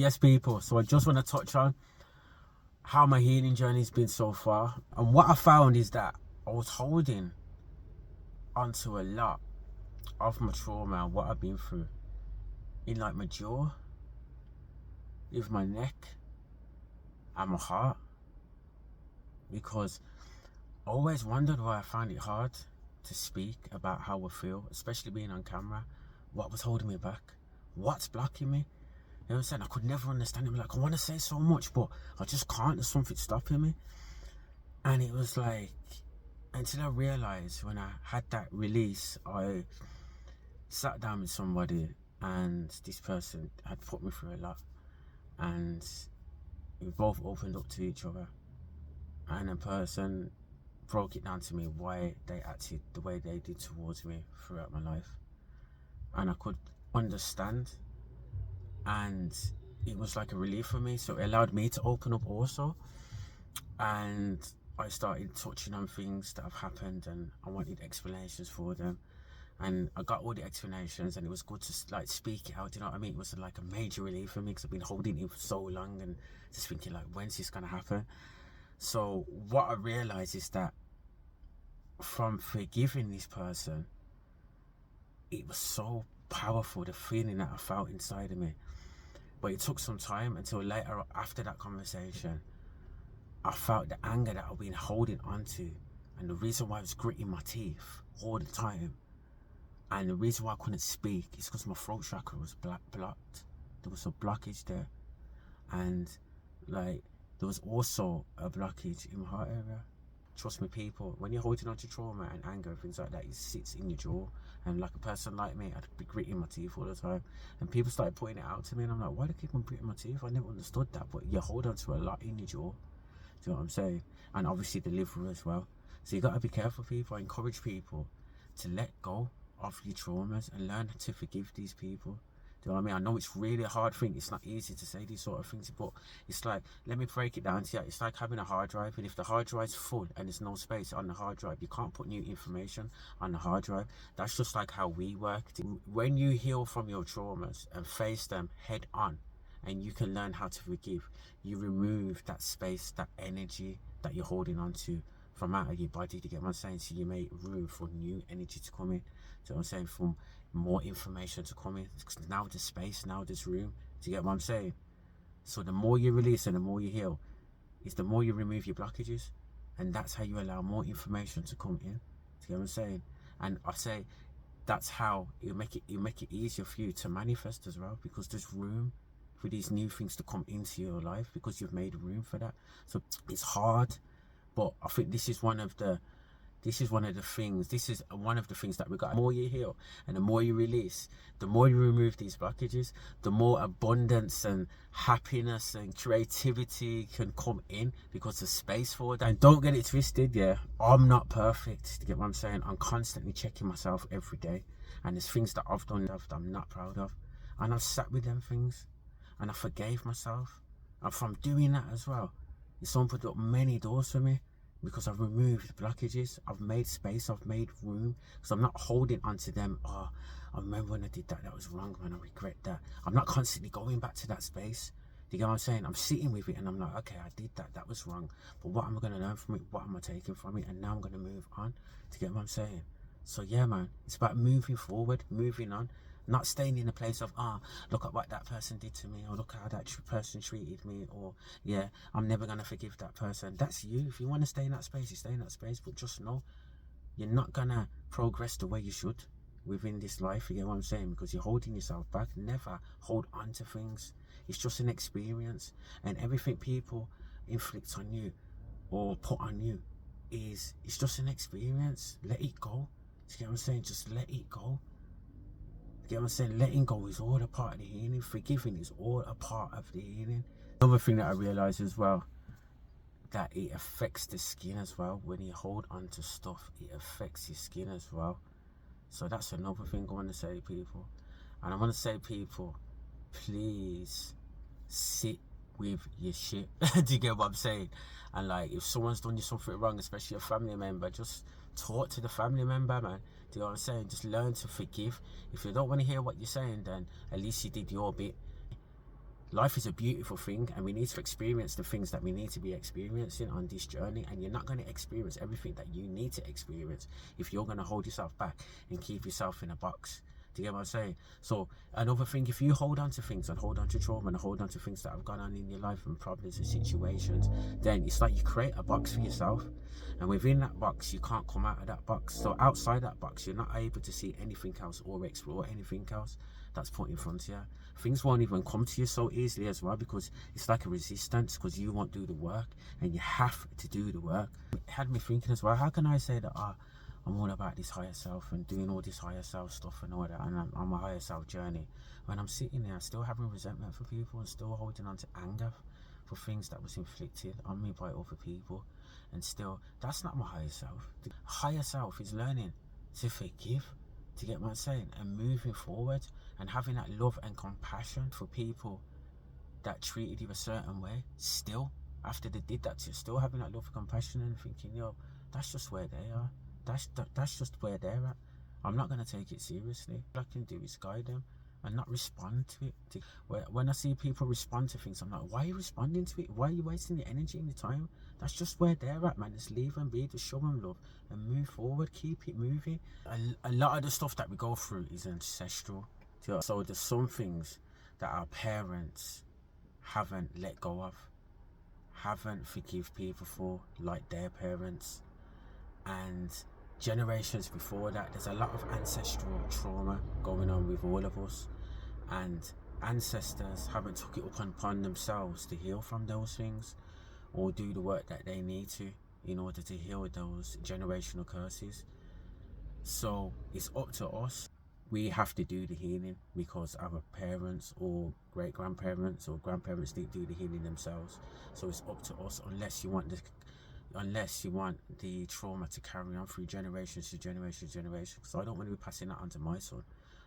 Yes, people, so I just want to touch on how my healing journey has been so far. And what I found is that I was holding onto a lot of my trauma and what I've been through in like my jaw, with my neck and my heart, because I always wondered why I found it hard to speak about how I feel, especially being on camera. What was holding me back? What's blocking me? You know what I'm saying? I could never understand it. Like, I want to say so much, but I just can't. There's something stopping me. And it was like, until I realized when I had that release, I sat down with somebody, and this person had put me through a lot, and we both opened up to each other, and a person broke it down to me why they acted the way they did towards me throughout my life, and I could understand, and it was like a relief for me. So it allowed me to open up also, and I started touching on things that have happened, and I wanted explanations for them, and I got all the explanations, and it was good to like speak it out. You know what I mean? It was like a major relief for me, because I've been holding it for so long and just thinking like, when's this gonna happen? So what I realized is that from forgiving this person, it was so powerful, the feeling that I felt inside of me. But it took some time until later, after that conversation, I felt the anger that I've been holding onto, and the reason why I was gritting my teeth all the time, and the reason why I couldn't speak is because my throat chakra was blocked. There was a blockage there, and like there was also a blockage in my heart area. Trust me, people, when you're holding on to trauma and anger and things like that, it sits in your jaw. And like a person like me, I'd be gritting my teeth all the time, and people started pointing it out to me, and I'm like, why do I keep on gritting my teeth? I never understood that. But you hold on to a lot in your jaw. Do you know what I'm saying? And obviously the liver as well. So you got to be careful, people. I encourage people to let go of your traumas and learn to forgive these people. Do you know what I mean? I know it's really a hard thing. It's not easy to say these sort of things, but it's like, let me break it down to you. It's like having a hard drive, and if the hard drive's full and there's no space on the hard drive, you can't put new information on the hard drive. That's just like how we work. When you heal from your traumas and face them head on, and you can learn how to forgive, you remove that space, that energy that you're holding on to from out of your body. To get what I'm saying? So you make room for new energy to come in. So I'm saying, from more information to come in. Now there's space, now there's room. Do you get what I'm saying? So the more you release and the more you heal, is the more you remove your blockages, and that's how you allow more information to come in. Do you get what I'm saying? And I say that's how you make it easier for you to manifest as well, because there's room for these new things to come into your life because you've made room for that. So it's hard, but I think this is one of the things that we got. The more you heal and the more you release, the more you remove these blockages, the more abundance and happiness and creativity can come in, because there's space for that. And don't get it twisted, yeah, I'm not perfect. You get what I'm saying? I'm constantly checking myself every day, and there's things that I've done that I'm not proud of, and I've sat with them things, and I forgave myself. And from doing that as well, it's opened up many doors for me, because I've removed blockages, I've made space, I've made room, because I'm not holding onto them. Oh, I remember when I did that, that was wrong, man, I regret that. I'm not constantly going back to that space. Do you get what I'm saying? I'm sitting with it, and I'm like, okay, I did that, that was wrong, but what am I going to learn from it? What am I taking from it? And now I'm going to move on. Do you get what I'm saying? So yeah, man, it's about moving forward, moving on, not staying in a place of, look at what that person did to me, or look how that person treated me, or yeah, I'm never going to forgive that person. That's you. If you want to stay in that space, you stay in that space, but just know you're not going to progress the way you should within this life. You get what I'm saying? Because you're holding yourself back. Never hold on to things. It's just an experience, and everything people inflict on you or put on you it's just an experience. Let it go. You get what I'm saying? Just let it go. You know what I'm saying? Letting go is all a part of the healing. Forgiving is all a part of the healing. Another thing that I realised as well, that it affects the skin as well. When you hold on to stuff, it affects your skin as well. So that's another thing I want to say to people. And I want to say, people, please sit with your shit. Do you get what I'm saying? And like, if someone's done you something wrong, especially a family member, just talk to the family member, man. Do you know what I'm saying? Just learn to forgive. If you don't want to hear what you're saying, then at least you did your bit. Life is a beautiful thing, and we need to experience the things that we need to be experiencing on this journey. And you're not going to experience everything that you need to experience if you're going to hold yourself back and keep yourself in a box. Do you get what I'm saying? So another thing, if you hold on to things and hold on to trauma and hold on to things that have gone on in your life and problems and situations, then it's like you create a box for yourself, and within that box you can't come out of that box. So outside that box you're not able to see anything else or explore anything else that's put in front of you. Things won't even come to you so easily as well, because it's like a resistance, because you won't do the work, and you have to do the work. It had me thinking as well, how can I say that I'm all about this higher self and doing all this higher self stuff and all that, and I'm on a higher self journey, when I'm sitting there still having resentment for people and still holding on to anger for things that was inflicted on me by other people, and still, that's not my higher self. The higher self is learning to forgive, to get what I'm saying, and moving forward and having that love and compassion for people that treated you a certain way. Still, after they did that to you, still having that love and compassion and thinking, yo, that's just where they are. That's just where they're at. I'm not going to take it seriously. All I can do is guide them and not respond to it. When I see people respond to things, I'm like, why are you responding to it? Why are you wasting your energy and your time? That's just where they're at, man. Just leave them be, just show them love and move forward, keep it moving. A lot of the stuff that we go through is ancestral. So there's some things that our parents haven't let go of, haven't forgive people for, like their parents. And generations before that, there's a lot of ancestral trauma going on with all of us, and ancestors haven't took it upon themselves to heal from those things or do the work that they need to in order to heal those generational curses. So it's up to us. We have to do the healing because our parents or great-grandparents or grandparents didn't do the healing themselves. So it's up to us, unless you want the trauma to carry on through generations to generations. So I don't want to be passing that on to my son.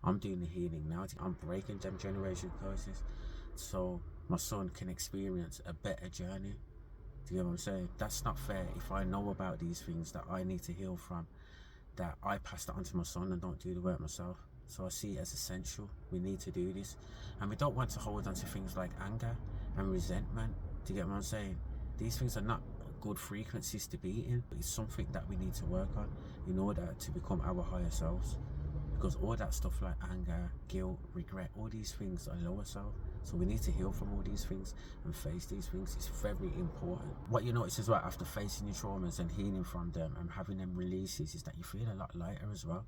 I'm doing the healing now. I'm breaking them generation curses so my son can experience a better journey. Do you know what I'm saying? That's not fair if I know about these things that I need to heal from, that I pass that on to my son and don't do the work myself. So I see it as essential. We need to do this, and we don't want to hold on to things like anger and resentment. Do you get what I'm saying? These things are not good frequencies to be in, but it's something that we need to work on in order to become our higher selves, because all that stuff like anger, guilt, regret, all these things are lower self. So we need to heal from all these things and face these things. It's very important. What you notice as well after facing your traumas and healing from them and having them releases is that you feel a lot lighter as well.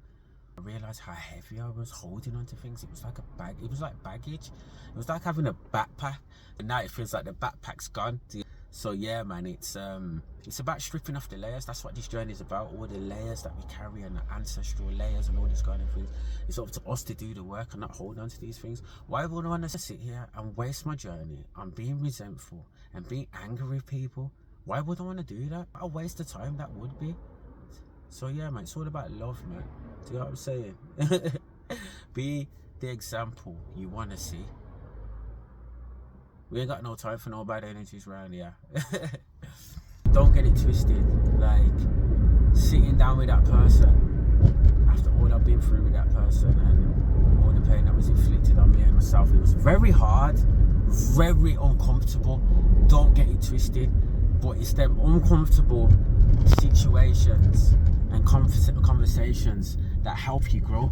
I realised how heavy I was holding onto things. It was like a bag. It was like baggage. It was like having a backpack, and now it feels like the backpack's gone. So yeah, man, it's about stripping off the layers. That's what this journey is about. All the layers that we carry and the ancestral layers and all these kind of things. It's up to us to do the work and not hold on to these things. Why would I want to sit here and waste my journey on being resentful and being angry with people? Why would I want to do that? A waste of time that would be. So yeah, man, it's all about love, man. Do you know what I'm saying? Be the example you want to see. We ain't got no time for no bad energies around here. Don't get it twisted. Like, sitting down with that person after all I've been through with that person and all the pain that was inflicted on me and myself, it was very hard, very uncomfortable. Don't get it twisted. But it's them uncomfortable situations and conversations that help you grow.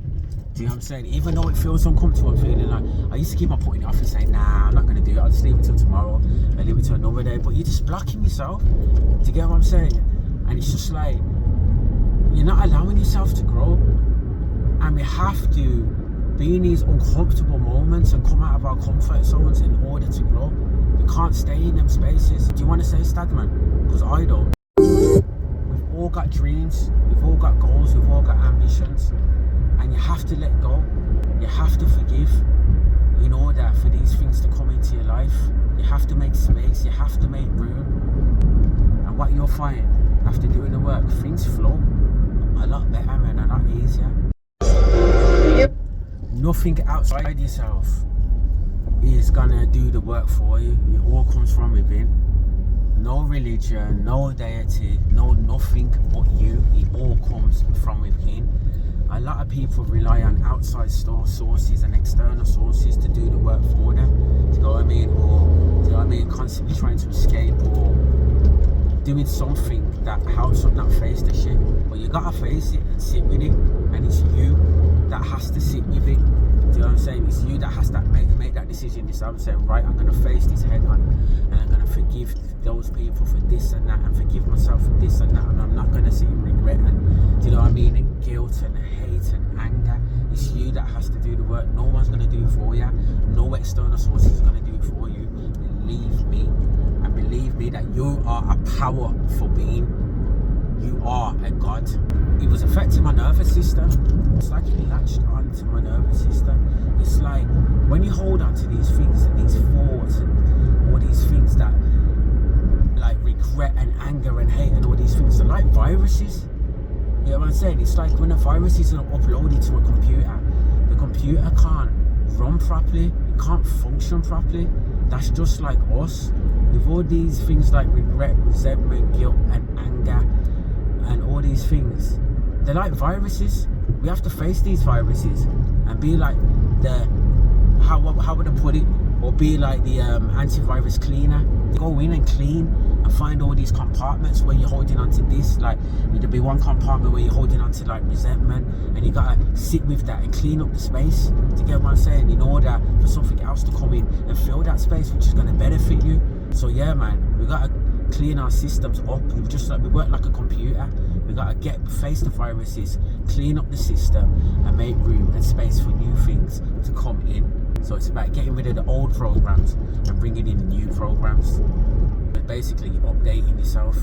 Do you know what I'm saying? Even though it feels uncomfortable, I'm feeling like, I used to keep on putting it off and saying, nah, I'm not going to do it, I'll just leave it till tomorrow, I'll leave it till another day. But you're just blocking yourself. Do you get what I'm saying? And it's just like, you're not allowing yourself to grow. And we have to be in these uncomfortable moments and come out of our comfort zones in order to grow. We can't stay in them spaces. Do you want to stay stagnant? Because I don't. We've all got dreams, we've all got goals, we've all got ambitions, and you have to let go. You have to forgive in order for these things to come into your life. You have to make space, you have to make room. And what you'll find after doing the work, things flow a lot better and a lot easier. Nothing outside yourself is gonna do the work for you. It all comes from within. No religion, no deity, no nothing but you. It all comes from within. a lot of people rely on outside sources and external sources to do the work for them. Do you know what I mean? Or do you know what I mean? Constantly trying to escape or doing something that helps them not face the shit. But you gotta face it and sit with it, and it's you that has to sit with it. Do you know what I'm saying? It's you that has to make that decision yourself and say, right, I'm gonna face this head on, and I'm gonna forgive those people for this and that, and forgive myself for this and that, and I'm not gonna sit in regret and, do you know what I mean, and guilt and hate and anger. It's you that has to do the work. No one's gonna do it for you. No external sources is gonna do it for you. Believe me, and believe me that you are a powerful being. You are a God. It was affecting my nervous system. It's like it latched onto my nervous system. It's like when you hold on to these things and these thoughts and all these things that, like regret and anger and hate and all these things, are like viruses. You know what I'm saying? It's like when a virus is uploaded to a computer, the computer can't run properly, it can't function properly. That's just like us. With all these things like regret, resentment, guilt and anger and all these things, they're like viruses. We have to face these viruses and be like the, how would I put it, or be like the antivirus cleaner. Go in and clean and find all these compartments where you're holding on to this. Like there'll be one compartment where you're holding on to like resentment, and you gotta sit with that and clean up the space, to get what I'm saying, in order for something else to come in and fill that space, which is gonna benefit you. So yeah, man, we gotta clean our systems up. We work like a computer. We gotta face the viruses, clean up the system, and make room and space for new things to come in. So it's about getting rid of the old programs and bringing in new programs. But basically, updating yourself.